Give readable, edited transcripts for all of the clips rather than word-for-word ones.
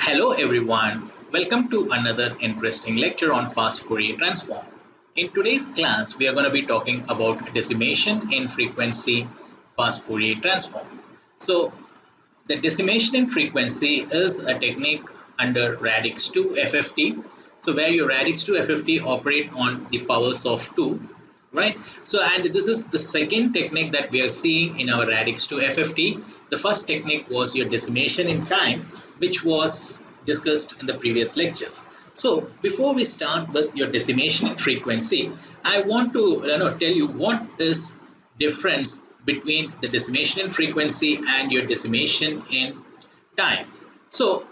Hello everyone, welcome to another interesting lecture on fast Fourier transform. In today's class, we are going to be talking about decimation in frequency fast Fourier transform. So the decimation in frequency is a technique under Radix 2 FFT. So where your Radix 2 FFT operate on the powers of 2, right? So and this is the second technique that we are seeing in our Radix 2 FFT. The first technique was your decimation in time, which was discussed in the previous lectures. So before we start with your decimation in frequency, I want to tell you what is difference between the decimation in frequency and your decimation in time. So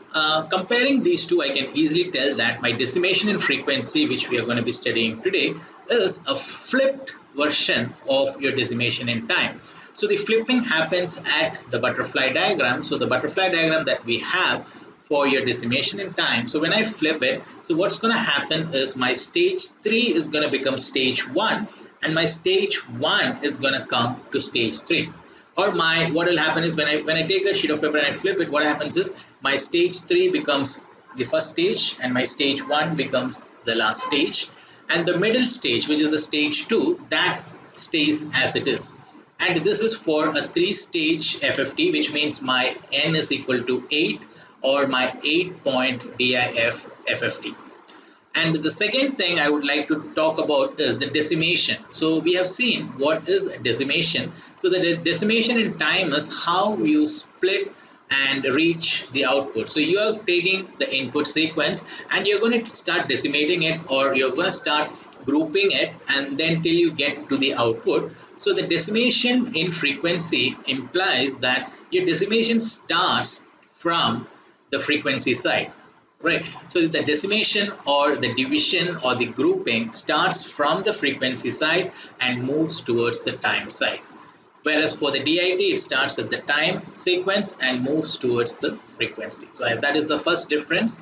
comparing these two, I can easily tell that my decimation in frequency, which we are going to be studying today, is a flipped version of your decimation in time. So the flipping happens at the butterfly diagram. So the butterfly diagram that we have for your decimation in time. So when I flip it, so what's going to happen is my stage 3 is going to become stage 1 and my stage 1 is going to come to stage 3. Or what will happen is when I take a sheet of paper and I flip it, what happens is my stage 3 becomes the first stage and my stage 1 becomes the last stage. And the middle stage, which is the stage 2, that stays as it is. And this is for a 3-stage FFT, which means my n is equal to 8 or my 8-point DIF FFT. And the second thing I would like to talk about is the decimation. So we have seen what is decimation. So the decimation in time is how you split and reach the output. So you are taking the input sequence and you're going to start decimating it, or you're going to start grouping it, and then till you get to the output. So the decimation in frequency implies that your decimation starts from the frequency side, right? So the decimation or the division or the grouping starts from the frequency side and moves towards the time side. Whereas for the DIT, it starts at the time sequence and moves towards the frequency. So that is the first difference.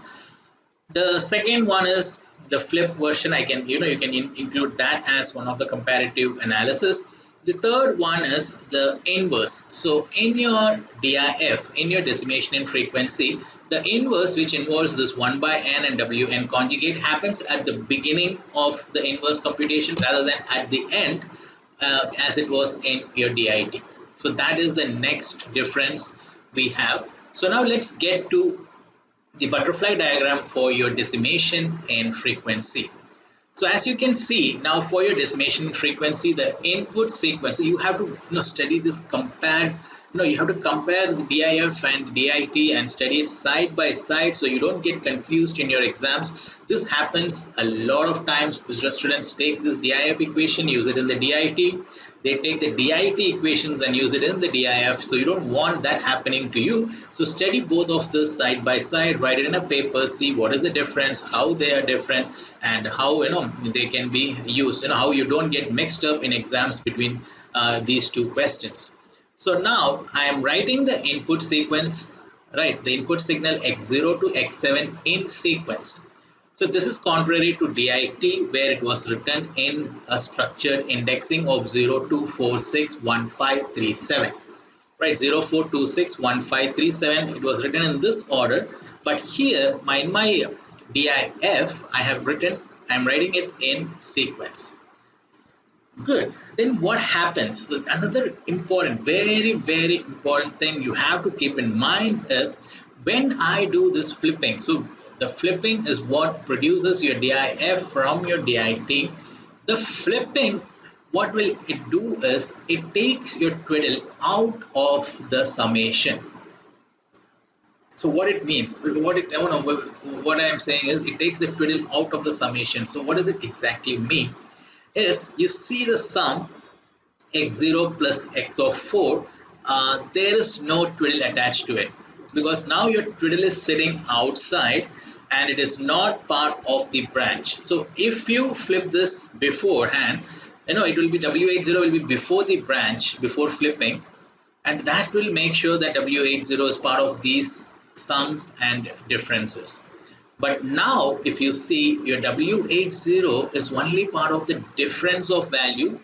The second one is the flip version. You can include that as one of the comparative analysis. The third one is the inverse. So in your DIF, in your decimation in frequency, the inverse, which involves this 1 by n and wn conjugate, happens at the beginning of the inverse computation rather than at the end, as it was in your DIT. So that is the next difference we have. So now let's get to the butterfly diagram for your decimation in frequency. So as you can see now, for your decimation frequency, the input sequence, so you have to study this compared. You have to compare the DIF and DIT and study it side by side so you don't get confused in your exams. This happens a lot of times because students take this DIF equation, use it in the DIT. They take the DIT equations and use it in the DIF. So you don't want that happening to you. So study both of this side by side, write it in a paper, see what is the difference, how they are different, and how they can be used. How you don't get mixed up in exams between these two questions. So now I am writing the input sequence, right? The input signal x0 to x7 in sequence. So this is contrary to DIT, where it was written in a structured indexing of 04261537. Right, 04261537. It was written in this order, but here in my DIF, I'm writing it in sequence. Good. Then what happens? So another important, very, very important thing you have to keep in mind is when I do this flipping. So the flipping is what produces your DIF from your DIT. The flipping, what will it do is it takes your twiddle out of the summation. So what it means, what I am saying is it takes the twiddle out of the summation. So what does it exactly mean? Is you see the sum x0 plus x of 4, there is no twiddle attached to it because now your twiddle is sitting outside and it is not part of the branch. So if you flip this beforehand, it will be W80 will be before the branch, before flipping, and that will make sure that W80 is part of these sums and differences. But now if you see, your W80 is only part of the difference of value,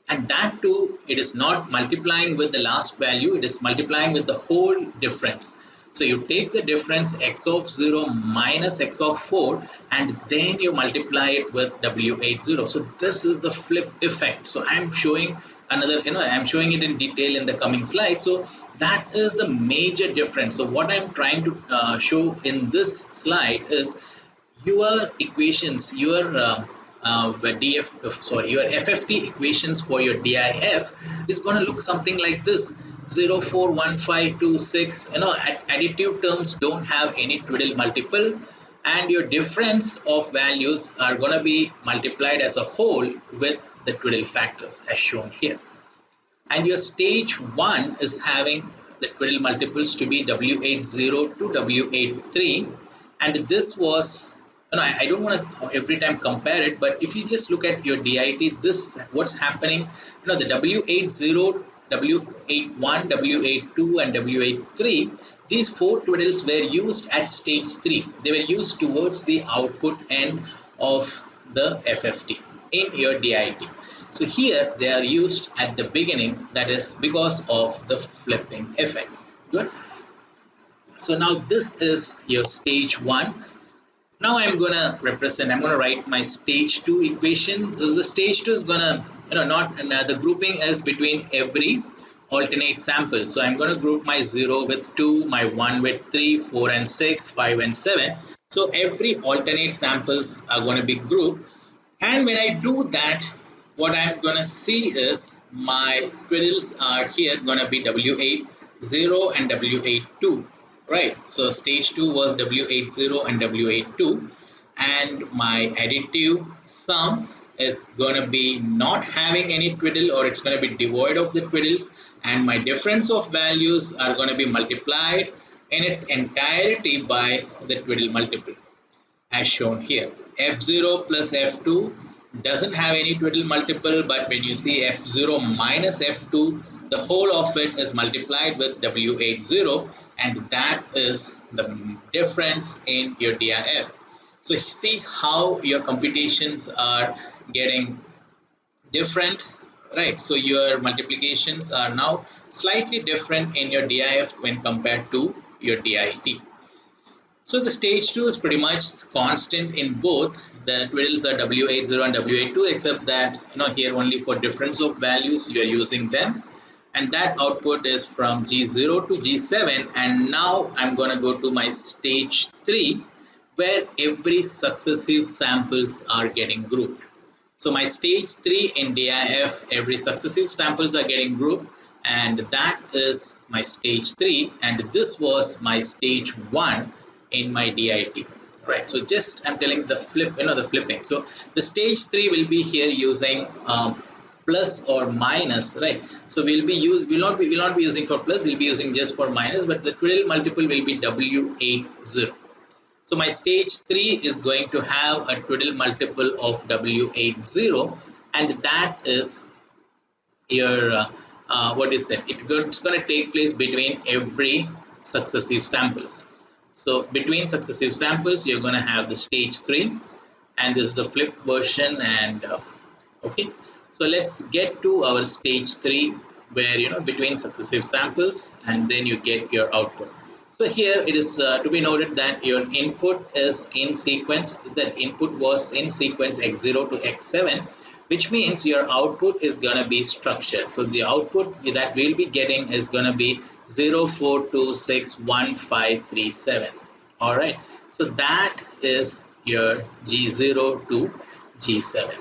and that too, it is not multiplying with the last value, it is multiplying with the whole difference. So you take the difference x of 0 minus x of 4 and then you multiply it with W80. So this is the flip effect. So I'm showing another, I'm showing it in detail in the coming slide. So that is the major difference. So what I'm trying to show in this slide is your equations, your your FFT equations for your DIF is going to look something like this: 0, 4, 1, 5, 2, 6. Additive terms don't have any twiddle multiple, and your difference of values are going to be multiplied as a whole with the twiddle factors as shown here. And your stage 1 is having the twiddle multiples to be W80 to W83, and this was, I don't want to every time compare it, but if you just look at your DIT, this what's happening, the W80, W81, W82 and W83, these 4 twiddles were used at stage 3. They were used towards the output end of the FFT in your DIT. So here they are used at the beginning, that is because of the flipping effect. Good. So now this is your stage 1. Now I'm going to write my stage 2 equation. So the stage 2 is going to, the grouping is between every alternate sample. So I'm going to group my 0 with 2, my 1 with 3, 4 and 6, 5 and 7. So every alternate samples are going to be grouped. And when I do that, what I'm going to see is my twiddles are here going to be W80 and W82. Right, so stage 2 was W80 and W82, and my additive sum is going to be not having any twiddle, or it's going to be devoid of the twiddles, and my difference of values are going to be multiplied in its entirety by the twiddle multiple as shown here. F0 plus F2 doesn't have any twiddle multiple, but when you see F0 minus F2, the whole of it is multiplied with W80, and that is the difference in your DIF. So see how your computations are getting different, right? So your multiplications are now slightly different in your DIF when compared to your DIT. So the stage 2 is pretty much constant in both. The twiddles are W80 and W82, except that here only for difference of values you are using them. And that output is from G0 to G7, and now I'm going to go to my stage 3 where every successive samples are getting grouped. So my stage 3 in DIF, every successive samples are getting grouped, and that is my stage 3, and this was my stage 1 in my DIT. Right, so just I'm telling the flip, the flipping. So the stage 3 will be here using plus or minus, right? So we'll not be using for plus, we'll be using just for minus, but the twiddle multiple will be W80. So my stage 3 is going to have a twiddle multiple of W80, and that is your it's going to take place between every successive samples. So between successive samples you're going to have the stage 3, and this is the flip version. And okay, so let's get to our stage 3 where between successive samples and then you get your output. So here it is to be noted that your input is in sequence. The input was in sequence x0 to x7, which means your output is going to be structured. So the output that we'll be getting is going to be 0, 4, 2, 6, 1, 5, 3, 7. All right, so that is your G0 to G7.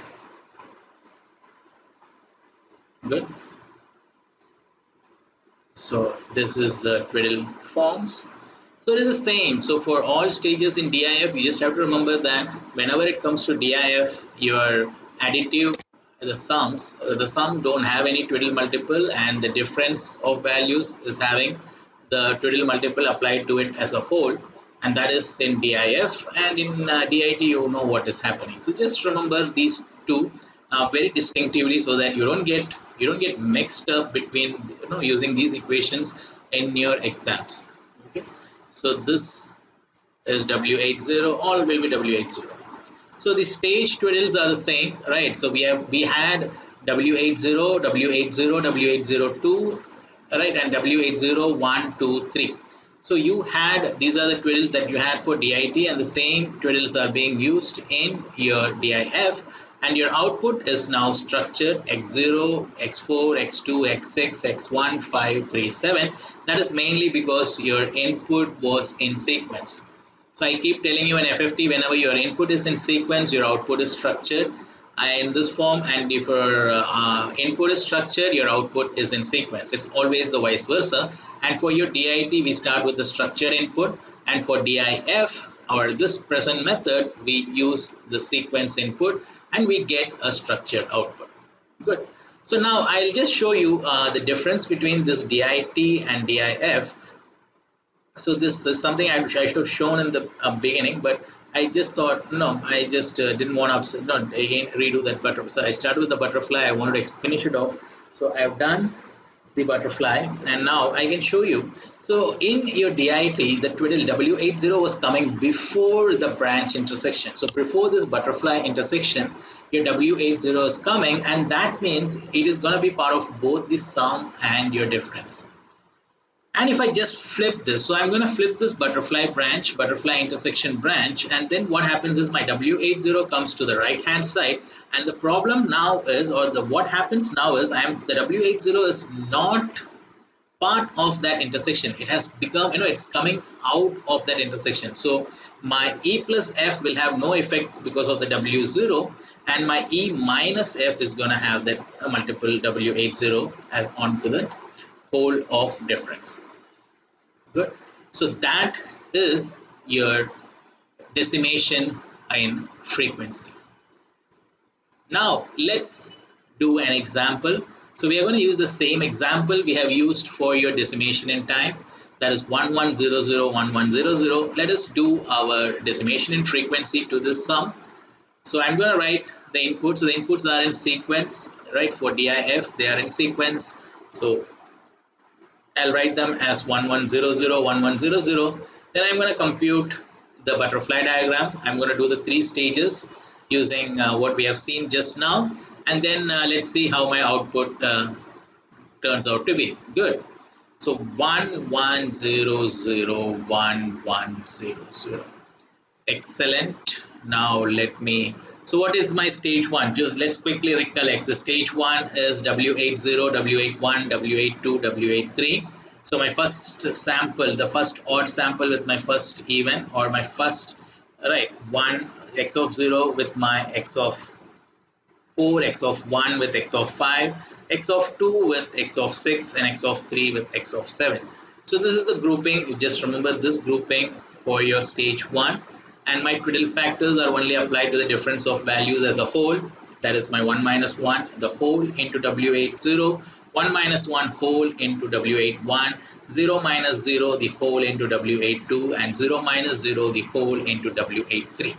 Good. So this is the twiddle forms. So it is the same. So for all stages in DIF, you just have to remember that whenever it comes to DIF, your additive, the sum don't have any twiddle multiple, and the difference of values is having the twiddle multiple applied to it as a whole, and that is in DIF. And in DIT you know what is happening. So just remember these two very distinctively, so that you don't get mixed up between using these equations in your exams. Okay, so this is W80, all will be W80. So the stage twiddles are the same, right? So we had W80, W80, W802, right, and W80 1, 2, 3. So you had, these are the twiddles that you had for DIT, and the same twiddles are being used in your DIF, and your output is now structured x0, x4, x2, x6, x1, 5, 3, 7. That is mainly because your input was in sequence. So I keep telling you in FFT, whenever your input is in sequence, your output is structured in this form, and if your input is structured, your output is in sequence. It's always the vice versa. And for your DIT, we start with the structured input, and for DIF or this present method, we use the sequence input and we get a structured output. Good. So now I'll just show you the difference between this DIT and DIF. So this is something I should have shown in the beginning, but I just thought, no, I just didn't want to again redo that butterfly. So I started with the butterfly. I wanted to finish it off. So I've done the butterfly, and now I can show you. So in your DIT, the twiddle W80 was coming before the branch intersection. So before this butterfly intersection, your W80 is coming, and that means it is going to be part of both the sum and your difference. And if I just flip this, so I'm going to flip this butterfly intersection branch, and then what happens is my W80 comes to the right hand side, and the problem now is, or what happens now is, the W80 is not part of that intersection. It has become, it's coming out of that intersection. So my E plus F will have no effect because of the W0, and my E minus F is going to have that multiple W80 as onto the whole of difference. Good. So that is your decimation in frequency. Now let's do an example. So we are going to use the same example we have used for your decimation in time. That is 1100, 1100. Let us do our decimation in frequency to this sum. So I'm going to write the inputs. So the inputs are in sequence, right? For DIF, they are in sequence. So I'll write them as 1100, 1100. Then I'm going to compute the butterfly diagram. I'm going to do the 3 stages using what we have seen just now. And then let's see how my output turns out to be. Good. So 1100, 1100. Excellent. Now so what is my stage 1? Just let's quickly recollect. The stage 1 is W80, W81, W82, W83. So my first sample, the first odd sample with my first even, or my first, right, 1 x of 0 with my x of 4, x of 1 with x of 5, x of 2 with x of 6, and x of 3 with x of 7. So this is the grouping. You just remember this grouping for your stage 1. And my twiddle factors are only applied to the difference of values as a whole. That is my 1 minus 1, the whole into W80, 1 minus 1 whole into W81, 0 minus 0, the whole into W82, and 0 minus 0, the whole into W83.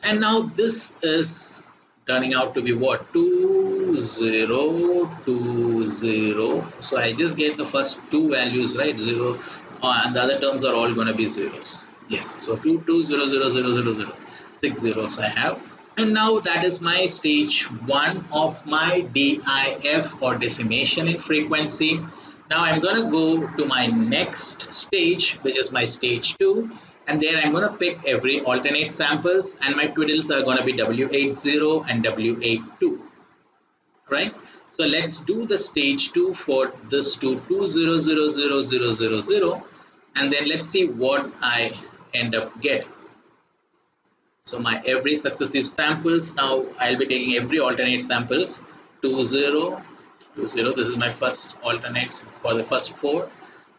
And now this is turning out to be what? 2, 0, 2, 0. So I just get the first 2 values, right? 0, and the other terms are all going to be zeros. Yes, so 2, 2, 0, 0, 0, 0, 0, 6 zeros I have. And now that is my stage 1 of my DIF, or decimation in frequency. Now I'm going to go to my next stage, which is my stage 2. And there I'm going to pick every alternate samples, and my twiddles are going to be W80 and W82. Right? So let's do the stage 2 for this 2, 2, 0, 0, 0, 0, 0, 0. And then let's see what I end up getting. So my every successive samples, now I'll be taking every alternate samples, 2, 0, 2, 0. This is my first alternate for the first 4.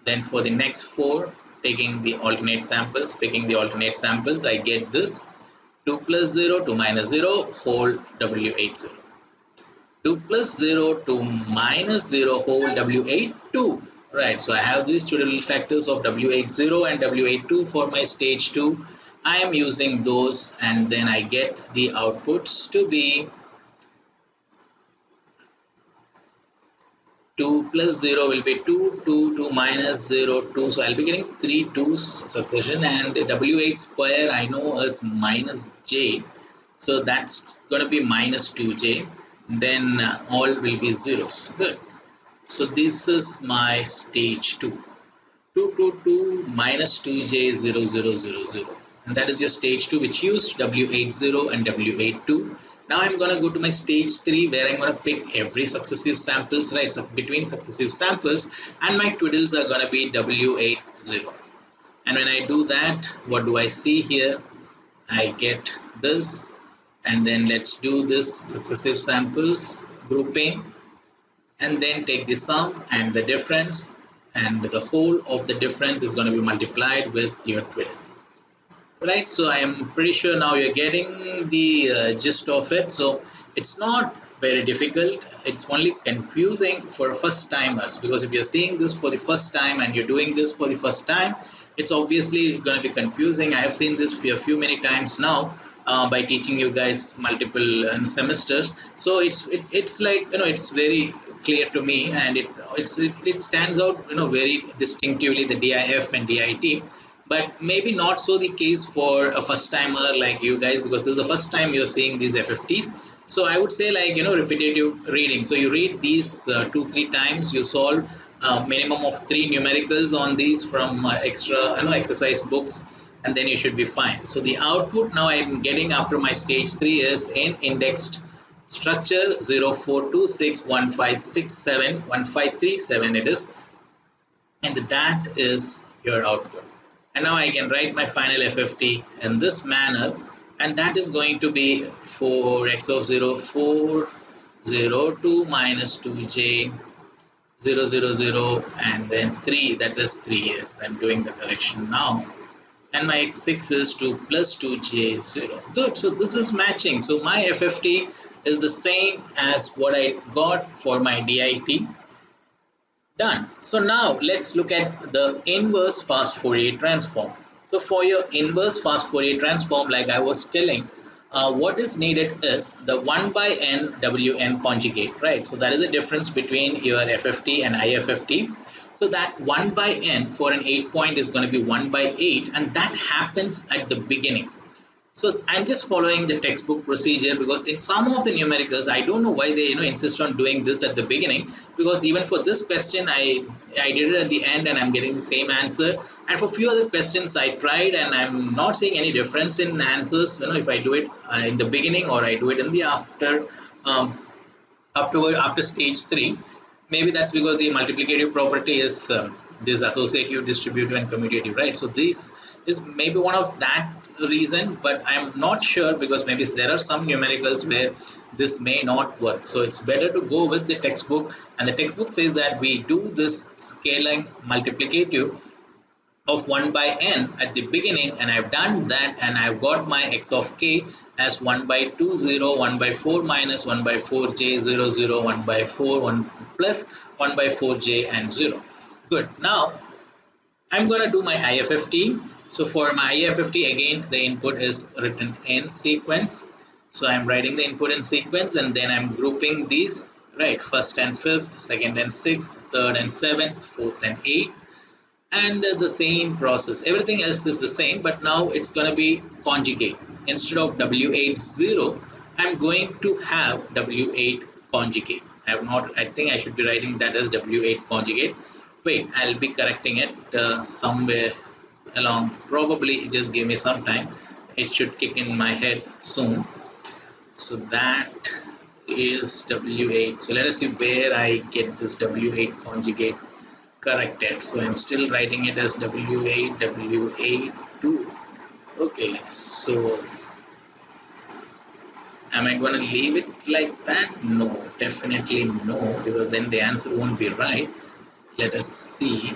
Then for the next 4, taking the alternate samples, picking the alternate samples, I get this 2 plus 0, 2 minus 0, whole W80. 2 plus 0, 2 minus 0, whole W82. Right, so I have these two little factors of W80 and W82 for my stage 2. I am using those, and then I get the outputs to be 2 plus 0 will be 2, 2, 2 minus 0, 2. So I'll be getting 3 2's succession, and W8 square I know is minus j. So that's going to be minus 2j. Then all will be zeros. Good. So this is my stage 2. 222 minus 2j0000, and that is your stage 2, which used W80 and W82. Now I'm going to go to my stage 3, where I'm going to pick every successive samples, right? So between successive samples, and my twiddles are going to be W80. And when I do that, what do I see here? I get this, and then let's do this successive samples grouping, and then take the sum and the difference, and the whole of the difference is going to be multiplied with your twiddle, right? So I am pretty sure now you're getting the gist of it. So it's not very difficult, it's only confusing for first timers, because if you're seeing this for the first time and you're doing this for the first time, it's obviously going to be confusing. I have seen this for a few many times now, by teaching you guys multiple semesters. So it's like, it's very clear to me, and it stands out, very distinctively, the DIF and DIT. But maybe not so the case for a first timer like you guys, because this is the first time you're seeing these FFTs. So I would say, like, repetitive reading. So you read these 2-3 times, you solve minimum of 3 numericals on these from extra exercise books, and then you should be fine. So the output now I'm getting after my stage 3 is in indexed structure 042615671537 it is, and that is your output. And now I can write my final FFT in this manner, and that is going to be 4x of 0, 402 minus 2j 000, and then 3, that is 3. Yes, I'm doing the correction now. And my x6 is 2 plus 2j0. Good, so this is matching. So my FFT is the same as what I got for my DIT. Done. So now let's look at the inverse fast Fourier transform. So for your inverse fast Fourier transform, like I was telling, what is needed is the 1 by n Wn conjugate, right? So that is the difference between your FFT and IFFT. So that 1 by n for an 8 point is going to be 1 by 8, and that happens at the beginning. So I'm just following the textbook procedure, because in some of the numericals, I don't know why they insist on doing this at the beginning, because even for this question I did it at the end and I'm getting the same answer. And for few other questions I tried and I'm not seeing any difference in answers, if I do it in the beginning or I do it in the after stage 3. Maybe that's because the multiplicative property is this associative, distributive, and commutative, right? So this is maybe one of that reason, but I'm not sure, because maybe there are some numericals where this may not work. So it's better to go with the textbook, and the textbook says that we do this scaling multiplicative of 1 by n at the beginning, and I've done that, and I've got my x of k as 1 by 2 0, 1 by 4 minus 1 by 4 j 0 0, 1 by 4 1 plus 1 by 4 j and 0. Good. Now I'm going to do my IFFT. So for my IFFT, again the input is written in sequence. So I'm writing the input in sequence, and then I'm grouping these, right? First and fifth, second and sixth, third and seventh, fourth and eighth. And the same process, everything else is the same, but now it's going to be conjugate. Instead of W80, I'm going to have W8 conjugate. I think I should be writing that as W8 conjugate. Wait, I'll be correcting it somewhere along. Probably just give me some time. It should kick in my head soon. So that is W8. So let us see where I get this W8 conjugate corrected. So I'm still writing it as W8, W8, 2. Okay, so am I going to leave it like that? No, definitely no, because then the answer won't be right. Let us see.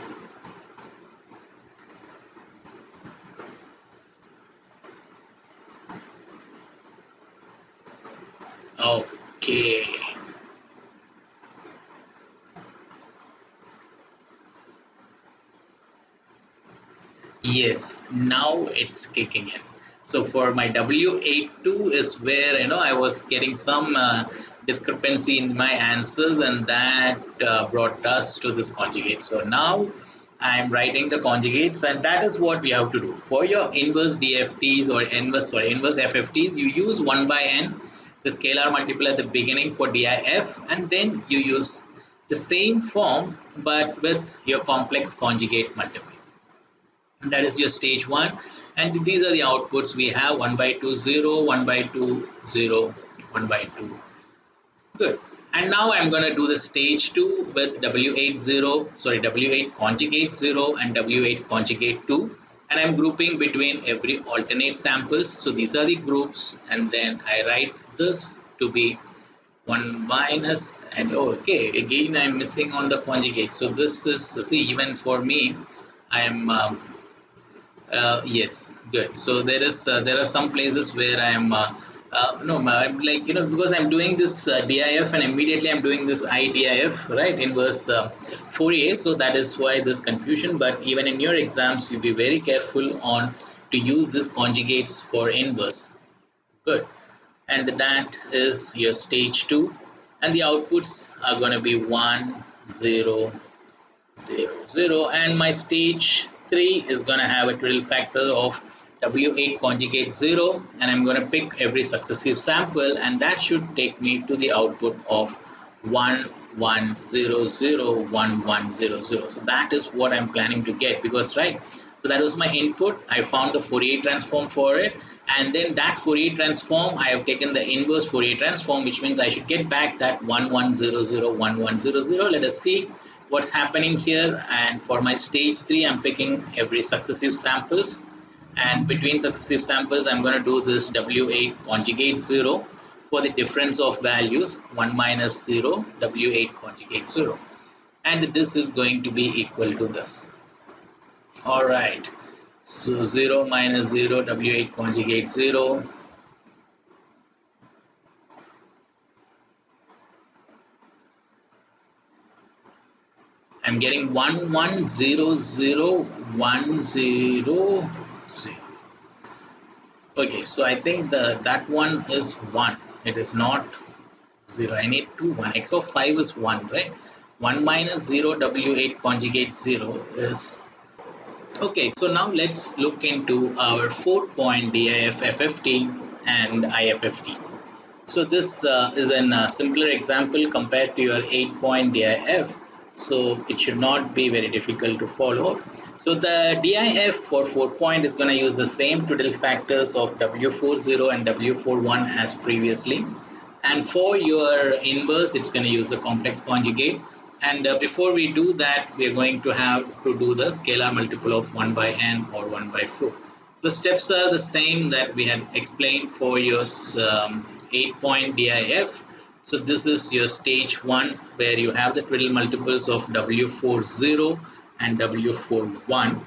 Okay. Yes, now it's kicking in. So for my W82 is where I was getting some discrepancy in my answers, and that brought us to this conjugate. So now I'm writing the conjugates, and that is what we have to do. For your inverse DFTs or inverse FFTs, you use 1 by n, the scalar multiple at the beginning for DIF, and then you use the same form but with your complex conjugate multiples. That is your stage 1, and these are the outputs we have: 1 by 2 0, 1 by 2 0, 1 by 2. Good. And now I'm going to do the stage 2 with W8 conjugate 0 and W8 conjugate 2, and I'm grouping between every alternate samples. So these are the groups, and then I write this to be 1 minus, and okay, again I'm missing on the conjugate. So this is, see, even for me, I am yes, good. So there are some places where I am no, I'm like, because I'm doing this DIF and immediately I'm doing this IDIF, right, inverse Fourier. So that is why this confusion. But even in your exams, you be very careful on to use this conjugates for inverse. Good. And that is your stage 2, and the outputs are going to be 1 0 0 0, and my stage 3 is going to have a twiddle factor of W8 conjugate 0, and I'm going to pick every successive sample, and that should take me to the output of 1 1 0 0 1 1 0 0. So that is what I'm planning to get, because right, so that was my input. I found the Fourier transform for it, and then that Fourier transform, I have taken the inverse Fourier transform, which means I should get back that 1 1 0 0 1 1 0 0. Let us see what's happening here. And for my stage 3, I'm picking every successive samples, and between successive samples I'm going to do this W8 conjugate 0 for the difference of values, 1 minus 0 W8 conjugate 0, and this is going to be equal to this. All right, so 0 minus 0 W8 conjugate 0, I'm getting 1 1 0 0 1 0 0. Okay, so I think that one is 1. It is not 0. I need 2 1. X of 5 is 1, right? 1 minus 0 W8 conjugate 0 is. Okay, so now let's look into our 4-point DIF FFT and IFFT. So this is a simpler example compared to your 8-point DIF. So it should not be very difficult to follow. So the DIF for 4-point is going to use the same twiddle factors of W40 and W41 as previously. And for your inverse, it's going to use the complex conjugate. And before we do that, we are going to have to do the scalar multiple of 1 by n or 1 by 4. The steps are the same that we had explained for your 8-point DIF. So this is your stage 1, where you have the twiddle multiples of W40 and W41.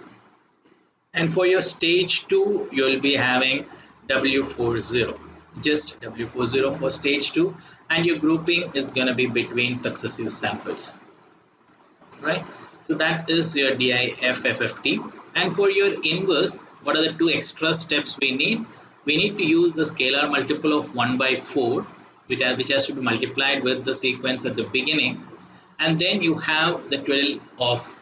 And for your stage 2, you will be having W40, just W40 for stage 2, and your grouping is going to be between successive samples, right? So that is your DIF FFT. And for your inverse, what are the 2 extra steps we need? We need to use the scalar multiple of 1 by 4, which has to be multiplied with the sequence at the beginning, and then you have the twiddle of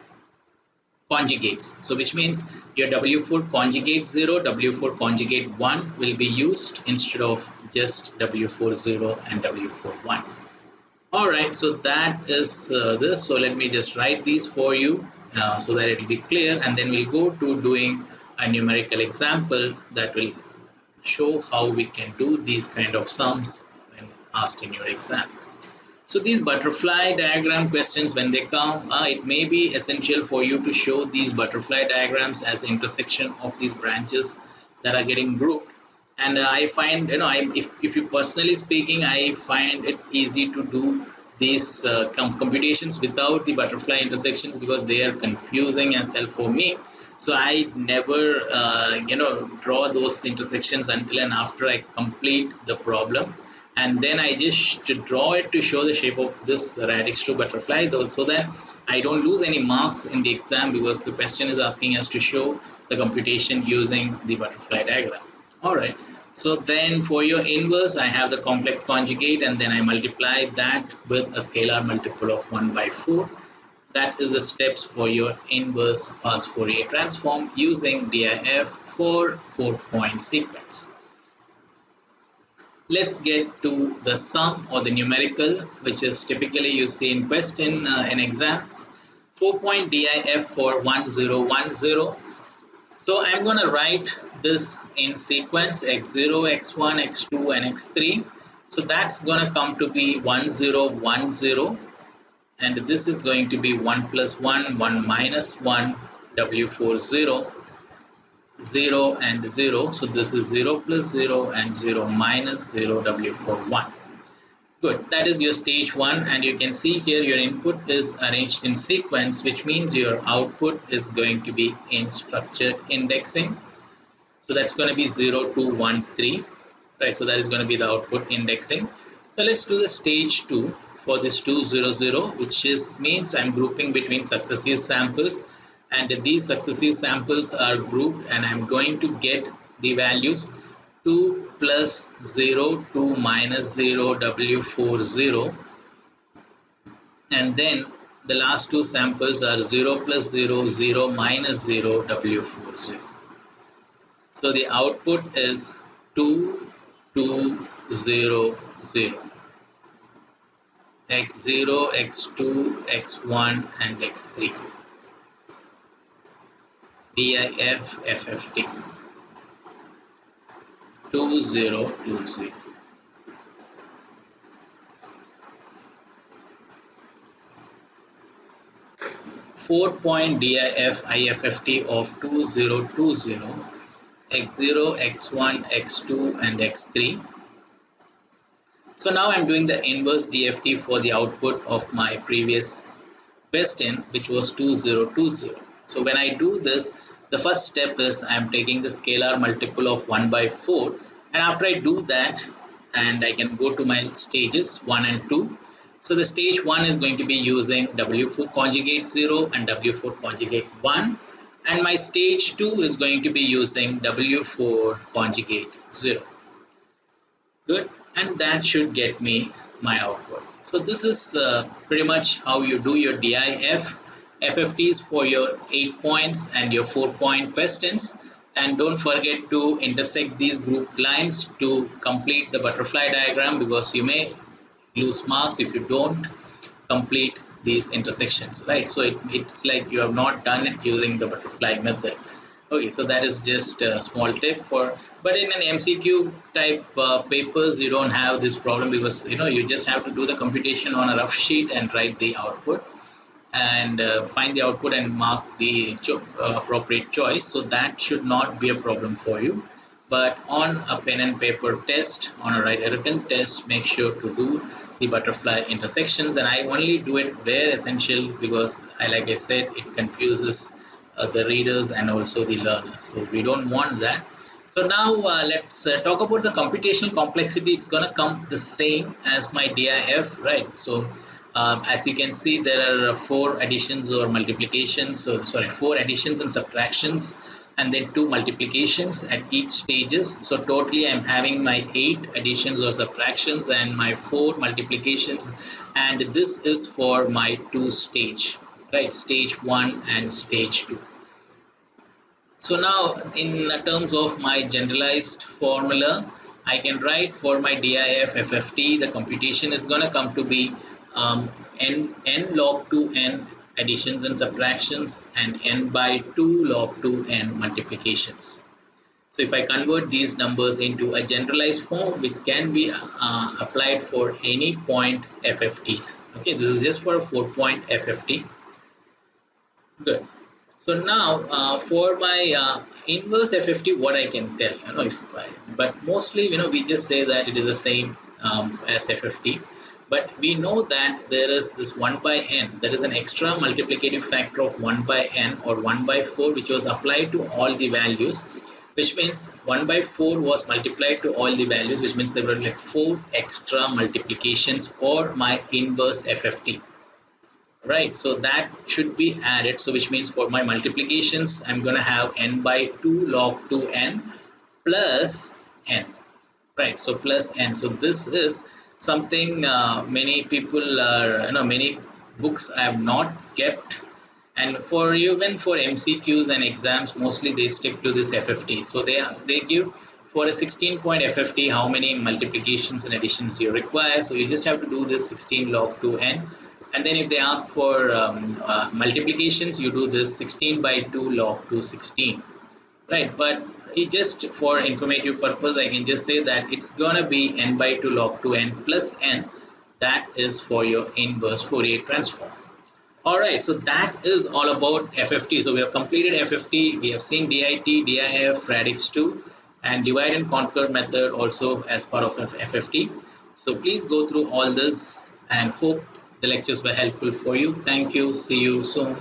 conjugates. So which means your W4 conjugate 0, W4 conjugate 1 will be used instead of just W40 and W41. All right, so that is this. So let me just write these for you so that it will be clear, and then we'll go to doing a numerical example that will show how we can do these kind of sums when asked in your exam. So these butterfly diagram questions, when they come, it may be essential for you to show these butterfly diagrams as intersection of these branches that are getting grouped. And I find, if you personally speaking, I find it easy to do these computations without the butterfly intersections, because they are confusing as hell for me. So I never, draw those intersections until and after I complete the problem. And then I just draw it to show the shape of this Radix 2 butterfly, so that I don't lose any marks in the exam, because the question is asking us to show the computation using the butterfly diagram. Alright, so then for your inverse, I have the complex conjugate, and then I multiply that with a scalar multiple of 1 by 4. That is the steps for your inverse fast Fourier transform using DIF for 4-point sequence. Let's get to the sum or the numerical, which is typically you see in question in exams. 4-point DIF for 1010. So I'm going to write this in sequence x0, x1, x2 and x3. So that's going to come to be 1010, and this is going to be 1 plus 1, 1 minus 1, W4 0, 0 and 0. So this is 0 plus 0 and 0 minus 0, W4 1. Good, that is your stage 1, and you can see here your input is arranged in sequence, which means your output is going to be in structured indexing. So that's going to be 0, 2, 1, 3, right? So that is going to be the output indexing. So let's do the stage 2 for this 2, 0, 0, which means I'm grouping between successive samples, and these successive samples are grouped, and I'm going to get the values 2 plus 0, 2 minus 0, W4 0, and then the last two samples are 0 plus 0, 0 minus 0, W4 0. So the output is 2, 2, 0, 0. X0, X2, X1 and X3. DIF, FFT. 2020. Four-point DIF IFFT of 2020, X0, X1, X2 and X3. So now I'm doing the inverse DFT for the output of my previous question, which was 2020. So when I do this, the first step is I'm taking the scalar multiple of 1 by 4, and after I do that, and I can go to my stages 1 and 2. So the stage 1 is going to be using W4 conjugate 0 and W4 conjugate 1, and my stage 2 is going to be using W4 conjugate 0. Good, and that should get me my output. So this is pretty much how you do your DIF FFTs for your 8 points and your 4-point questions. And don't forget to intersect these grouped lines to complete the butterfly diagram, because you may lose marks if you don't complete these intersections, right? So it's like you have not done it using the butterfly method. Okay, so that is just a small tip for, but in an MCQ type papers, you don't have this problem, because you just have to do the computation on a rough sheet and write the output, and find the output and mark the appropriate choice. So that should not be a problem for you. But on a pen and paper test, on a written test, make sure to do the butterfly intersections. And I only do it where essential, because like I said, it confuses the readers and also the learners. So we don't want that. So now let's talk about the computational complexity. It's going to come the same as my DIF, right? So as you can see, there are 4 additions or multiplications. So sorry, 4 additions and subtractions, and then 2 multiplications at each stages. So totally I'm having my 8 additions or subtractions and my 4 multiplications, and this is for my 2 stage, right? Stage 1 and stage 2. So now in terms of my generalized formula, I can write for my DIF FFT, the computation is going to come to be n log 2n additions and subtractions, and n by 2 log 2n multiplications. So if I convert these numbers into a generalized form, which can be applied for any point FFTs. Okay, this is just for a 4-point FFT. Good. So now for my inverse FFT, what I can tell, but mostly we just say that it is the same as FFT. But we know that there is this 1 by n, there is an extra multiplicative factor of 1 by n or 1 by 4, which was applied to all the values, which means 1 by 4 was multiplied to all the values, which means there were like 4 extra multiplications for my inverse FFT, right? So that should be added. So which means for my multiplications, I'm going to have n by 2 log 2n plus n, right? So plus n. So this is something many people are, many books I have not kept, and for even for MCQs and exams, mostly they stick to this FFT. So they give for a 16-point FFT, how many multiplications and additions you require. So you just have to do this 16 log 2n. And then if they ask for multiplications, you do this 16 by 2 log 216. Right, but it just for informative purpose, I can just say that it's gonna be n by 2 log 2n plus n. That is for your inverse Fourier transform. Alright, so that is all about FFT. So we have completed FFT, we have seen DIT, DIF, Radix 2, and divide and conquer method also as part of FFT. So please go through all this and hope the lectures were helpful for you. Thank you. See you soon.